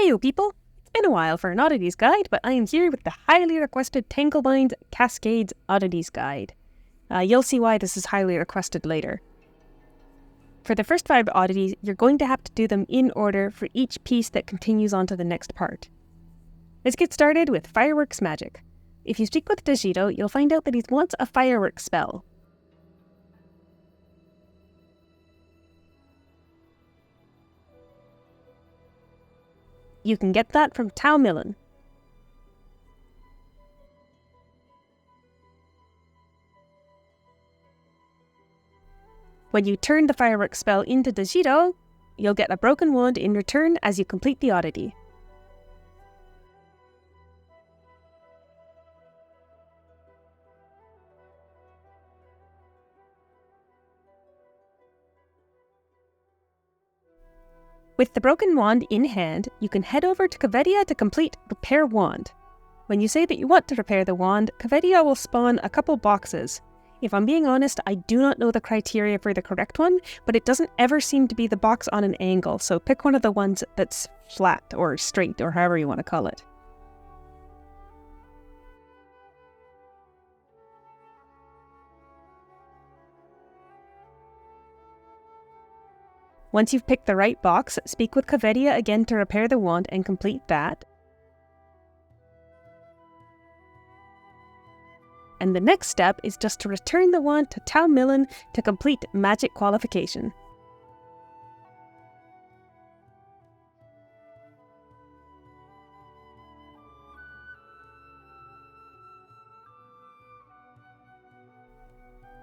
Heyo people! It's been a while for an Oddities guide, but I am here with the highly requested Tanglevine Cascades Oddities guide. You'll see why this is highly requested later. For the first 5 oddities, you're going to have to do them in order for each piece that continues on to the next part. Let's get started with Fireworks Magic. If you speak with Digito, you'll find out that he wants a fireworks spell. You can get that from Taumillan. When you turn the fireworks spell into Digito, you'll get a broken wand in return as you complete the oddity. With the broken wand in hand, you can head over to Kvedia to complete Repair Wand. When you say that you want to repair the wand, Kvedia will spawn a couple boxes. If I'm being honest, I do not know the criteria for the correct one, but it doesn't ever seem to be the box on an angle, so pick one of the ones that's flat or straight or however you want to call it. Once you've picked the right box, speak with Kvedia again to repair the wand and complete that. And the next step is just to return the wand to Taumillan to complete Magic Qualification.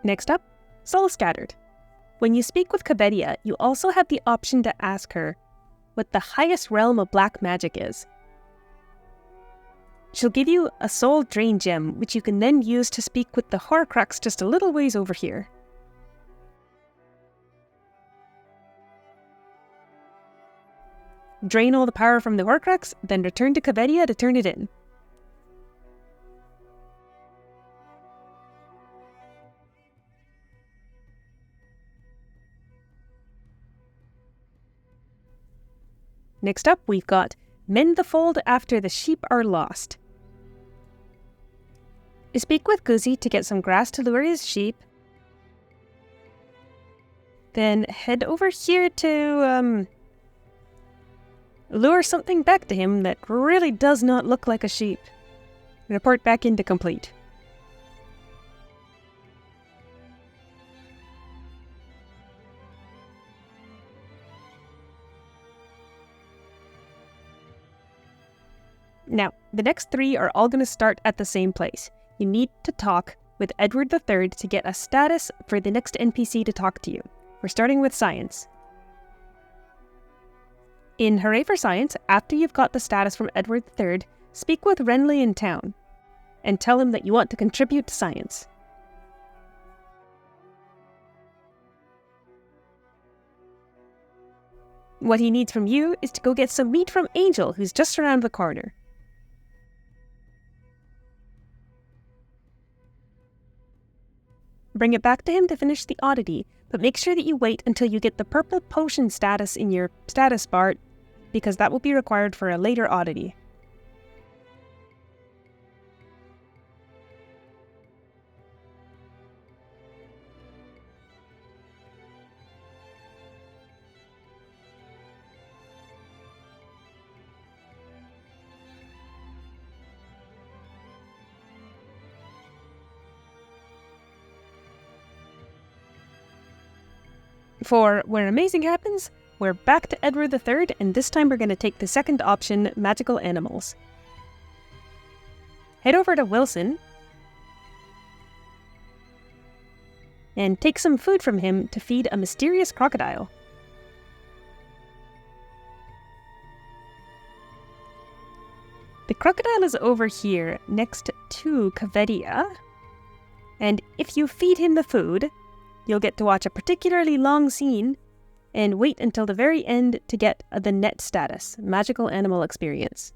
Next up, Soul Scattered. When you speak with Kvedia, you also have the option to ask her what the highest realm of black magic is. She'll give you a soul drain gem, which you can then use to speak with the Horcrux just a little ways over here. Drain all the power from the Horcrux, then return to Kvedia to turn it in. Next up, we've got Mend the Fold After the Sheep Are Lost. Speak with Guzi to get some grass to lure his sheep. Then head over here to lure something back to him that really does not look like a sheep. Report back into complete. Now, the next 3 are all going to start at the same place. You need to talk with Edward III to get a status for the next NPC to talk to you. We're starting with Science. In Hooray for Science, after you've got the status from Edward III, speak with Renly in town and tell him that you want to contribute to science. What he needs from you is to go get some meat from Angel, who's just around the corner. Bring it back to him to finish the oddity, but make sure that you wait until you get the purple potion status in your status bar, because that will be required for a later oddity. For Where Amazing Happens, we're back to Edward III, and this time we're going to take the second option, Magical Animals. Head over to Wilson and take some food from him to feed a mysterious crocodile. The crocodile is over here next to Kvedia, and if you feed him the food, you'll get to watch a particularly long scene and wait until the very end to get the net status, Magical Animal Experience.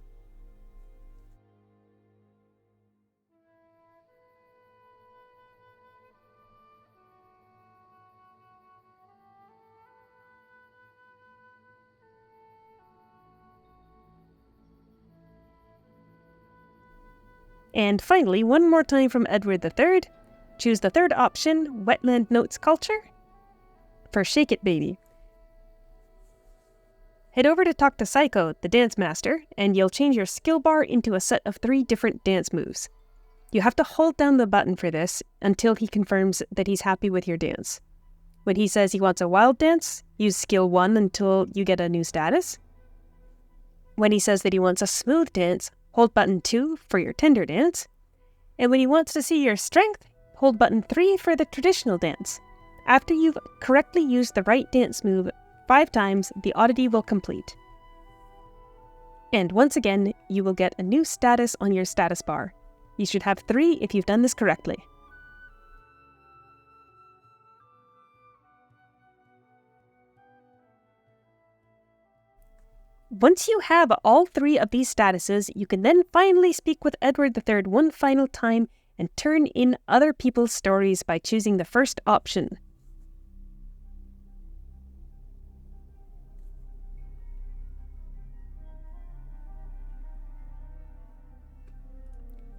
And finally, one more time from Edward III, choose the third option, Wetland Notes Culture, for Shake It Baby. Head over to talk to Psycho, the dance master, and you'll change your skill bar into a set of 3 different dance moves. You have to hold down the button for this until he confirms that he's happy with your dance. When he says he wants a wild dance, use skill 1 until you get a new status. When he says that he wants a smooth dance, hold button 2 for your tender dance. And when he wants to see your strength, hold button 3 for the traditional dance. After you've correctly used the right dance move 5 times, the oddity will complete. And once again, you will get a new status on your status bar. You should have 3 if you've done this correctly. Once you have all 3 of these statuses, you can then finally speak with Edward III one final time and turn in other people's stories by choosing the first option.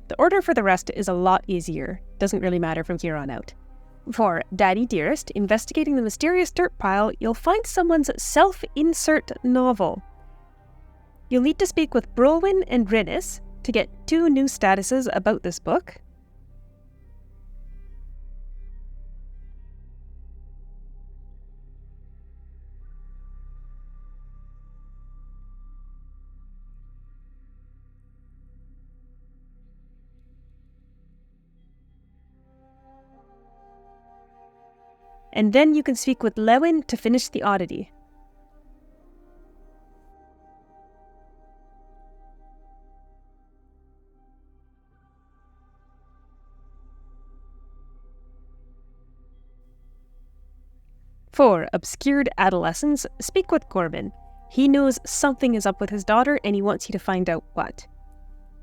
The order for the rest is a lot easier. Doesn't really matter from here on out. For Daddy Dearest, investigating the mysterious dirt pile, you'll find someone's self-insert novel. You'll need to speak with Brolwyn and Rinnis to get 2 new statuses about this book. And then you can speak with Lewin to finish the oddity. For Obscured Adolescence, speak with Gorman. He knows something is up with his daughter and he wants you to find out what.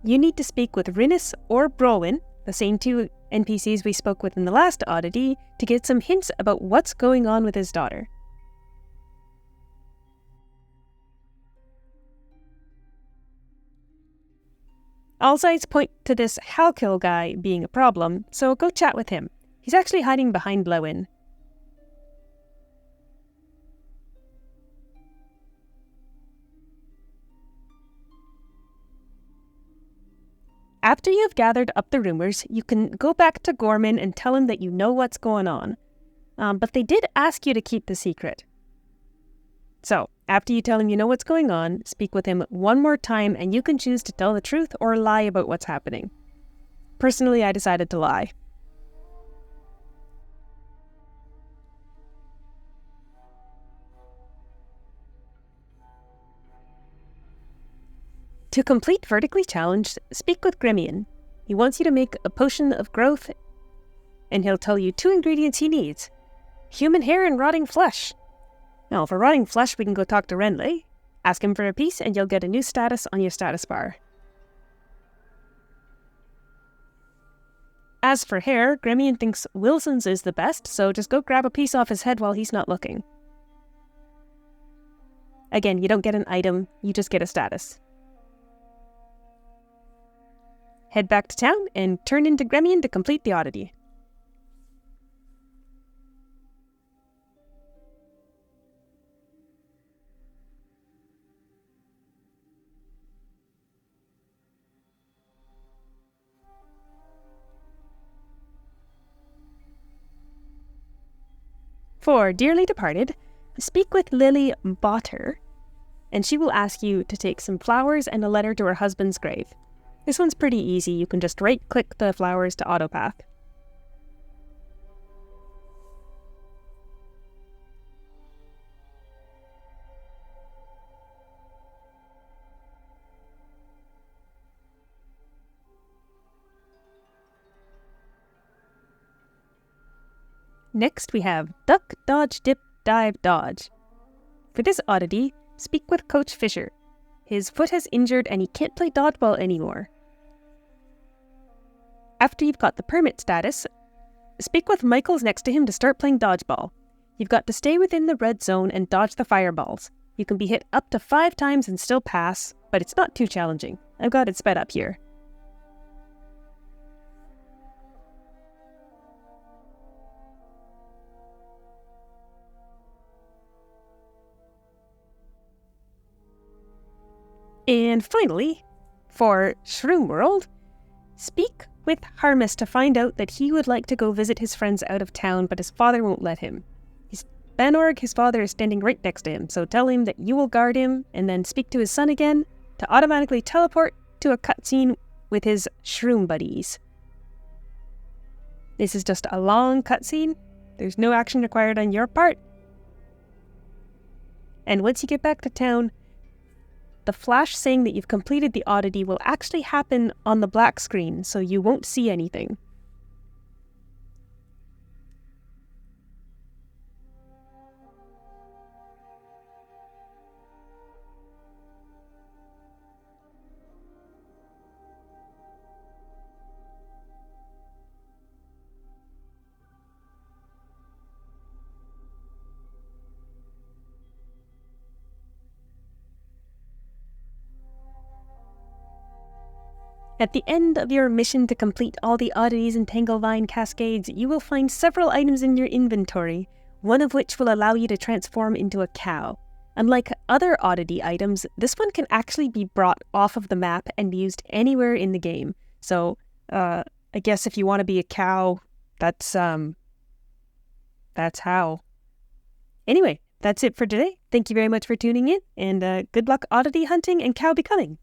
You need to speak with Rinnis or Brolwyn, the same 2 NPCs we spoke with in the last oddity, to get some hints about what's going on with his daughter. All signs point to this Halkill guy being a problem, so go chat with him. He's actually hiding behind Lewin. After you've gathered up the rumors, you can go back to Gorman and tell him that you know what's going on. But they did ask you to keep the secret. So, after you tell him you know what's going on, speak with him one more time and you can choose to tell the truth or lie about what's happening. Personally, I decided to lie. To complete Vertically Challenged, speak with Gremian. He wants you to make a potion of growth, and he'll tell you 2 ingredients he needs. Human hair and rotting flesh. Now, for rotting flesh, we can go talk to Renly. Ask him for a piece, and you'll get a new status on your status bar. As for hair, Gremian thinks Wilson's is the best, so just go grab a piece off his head while he's not looking. Again, you don't get an item, you just get a status. Head back to town and turn into Gremian to complete the oddity. For Dearly Departed, speak with Lily Botter, and she will ask you to take some flowers and a letter to her husband's grave. This one's pretty easy, you can just right-click the flowers to autopath. Next we have Duck, Dodge, Dip, Dive, Dodge. For this oddity, speak with Coach Fisher. His foot has injured and he can't play dodgeball anymore. After you've got the permit status, speak with Michaels next to him to start playing dodgeball. You've got to stay within the red zone and dodge the fireballs. You can be hit up to 5 times and still pass, but it's not too challenging. I've got it sped up here. And finally, for Shroom World, speak with Harmus to find out that he would like to go visit his friends out of town, but his father won't let him. Banorg, his father, is standing right next to him, so tell him that you will guard him, and then speak to his son again to automatically teleport to a cutscene with his Shroom buddies. This is just a long cutscene. There's no action required on your part. And once you get back to town, the flash saying that you've completed the oddity will actually happen on the black screen, so you won't see anything. At the end of your mission to complete all the oddities in Tanglevine Cascades, you will find several items in your inventory, one of which will allow you to transform into a cow. Unlike other oddity items, this one can actually be brought off of the map and be used anywhere in the game. So, I guess if you want to be a cow, that's how. Anyway, that's it for today. Thank you very much for tuning in, and good luck oddity hunting and cow becoming.